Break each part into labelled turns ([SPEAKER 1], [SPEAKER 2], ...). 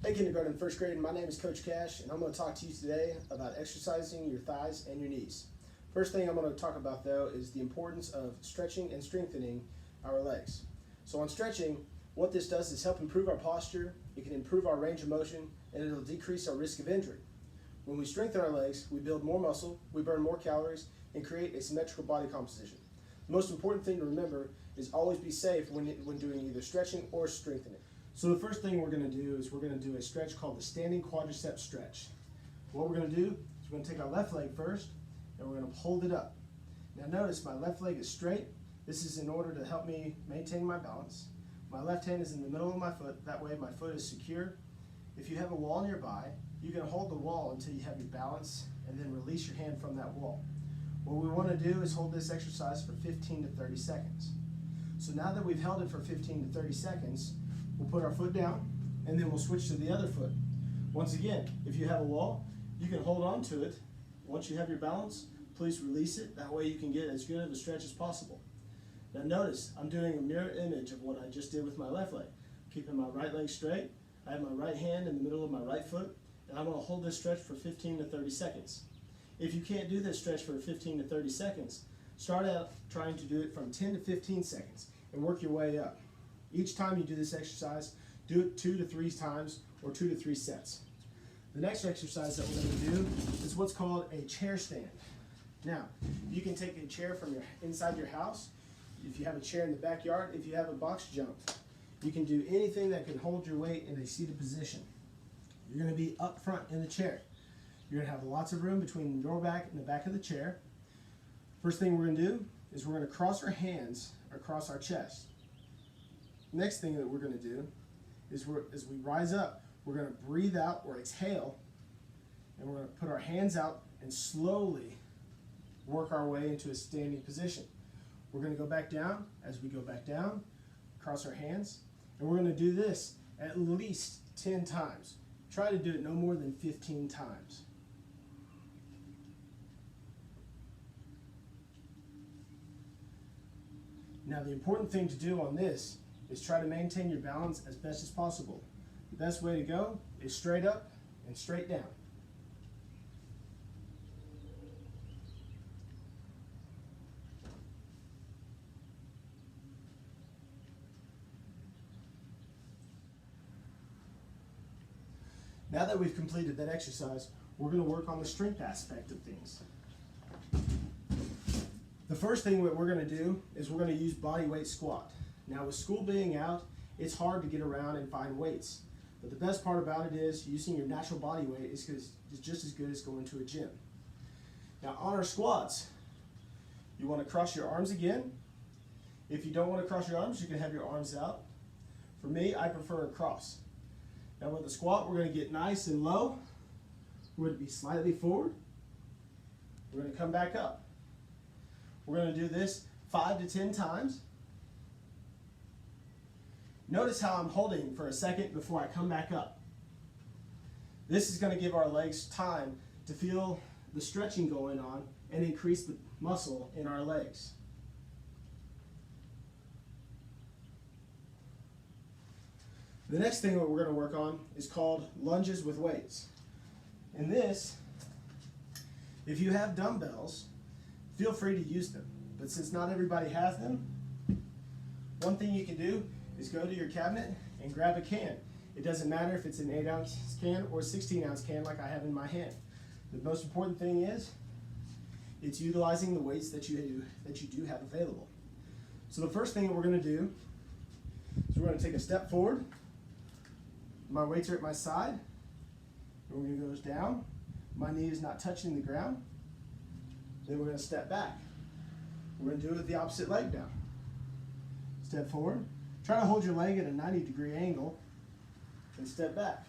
[SPEAKER 1] Hey kindergarten and first grade, my name is Coach Cash and I'm going to talk to you today about exercising your thighs and your knees. First thing I'm going to talk about though is the importance of stretching and strengthening our legs. So on stretching, what this does is help improve our posture, it can improve our range of motion, and it'll decrease our risk of injury. When we strengthen our legs, we build more muscle, we burn more calories, and create a symmetrical body composition. The most important thing to remember is always be safe when doing either stretching or strengthening. So the first thing we're going to do is we're going to do a stretch called the standing quadricep stretch. What we're going to do is we're going to take our left leg first and we're going to hold it up. Now notice my left leg is straight. This is in order to help me maintain my balance. My left hand is in the middle of my foot, that way my foot is secure. If you have a wall nearby, you can hold the wall until you have your balance and then release your hand from that wall. What we want to do is hold this exercise for 15 to 30 seconds. So now that we've held it for 15 to 30 seconds, we'll put our foot down and then we'll switch to the other foot. Once again, if you have a wall, you can hold on to it. Once you have your balance, please release it. That way you can get as good of a stretch as possible. Now notice, I'm doing a mirror image of what I just did with my left leg. Keeping my right leg straight, I have my right hand in the middle of my right foot, and I'm going to hold this stretch for 15 to 30 seconds. If you can't do this stretch for 15 to 30 seconds, start out trying to do it from 10 to 15 seconds and work your way up. Each time you do this exercise, do it 2 to 3 times or 2 to 3 sets. The next exercise that we're going to do is what's called a chair stand. Now, you can take a chair from inside your house, if you have a chair in the backyard, if you have a box jump. You can do anything that can hold your weight in a seated position. You're going to be up front in the chair. You're going to have lots of room between your back and the back of the chair. First thing we're going to do is we're going to cross our hands across our chest. Next thing that we're going to do is as we rise up, we're going to breathe out or exhale, and we're going to put our hands out and slowly work our way into a standing position. We're going to go back down. As we go back down, cross our hands, and we're going to do this at least 10 times. Try to do it no more than 15 times. Now the important thing to do on this is try to maintain your balance as best as possible. The best way to go is straight up and straight down. Now that we've completed that exercise, we're going to work on the strength aspect of things. The first thing that we're going to do is we're going to use bodyweight squat. Now with school being out, it's hard to get around and find weights. But the best part about it is using your natural body weight is just as good as going to a gym. Now on our squats, you want to cross your arms again. If you don't want to cross your arms, you can have your arms out. For me, I prefer a cross. Now with the squat, we're going to get nice and low. We're going to be slightly forward. We're going to come back up. We're going to do this 5 to 10 times. Notice how I'm holding for a second before I come back up. This is going to give our legs time to feel the stretching going on and increase the muscle in our legs. The next thing that we're going to work on is called lunges with weights. In this, if you have dumbbells, feel free to use them. But since not everybody has them, one thing you can do is go to your cabinet and grab a can. It doesn't matter if it's an 8-ounce can or a 16-ounce can like I have in my hand. The most important thing is it's utilizing the weights that you do have available. So the first thing that we're going to do is we're going to take a step forward. My weights are at my side. And we're going to go down. My knee is not touching the ground. Then we're going to step back. We're going to do it with the opposite leg down. Step forward. Try to hold your leg at a 90-degree angle and step back.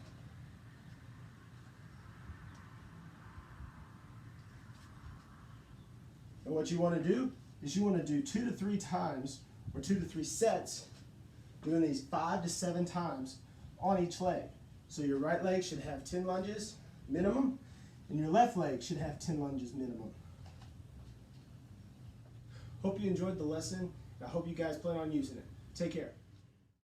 [SPEAKER 1] And what you want to do is you want to do 2 to 3 times or 2 to 3 sets, doing these 5 to 7 times on each leg. So your right leg should have 10 lunges minimum, and your left leg should have 10 lunges minimum. Hope you enjoyed the lesson. I hope you guys plan on using it. Take care.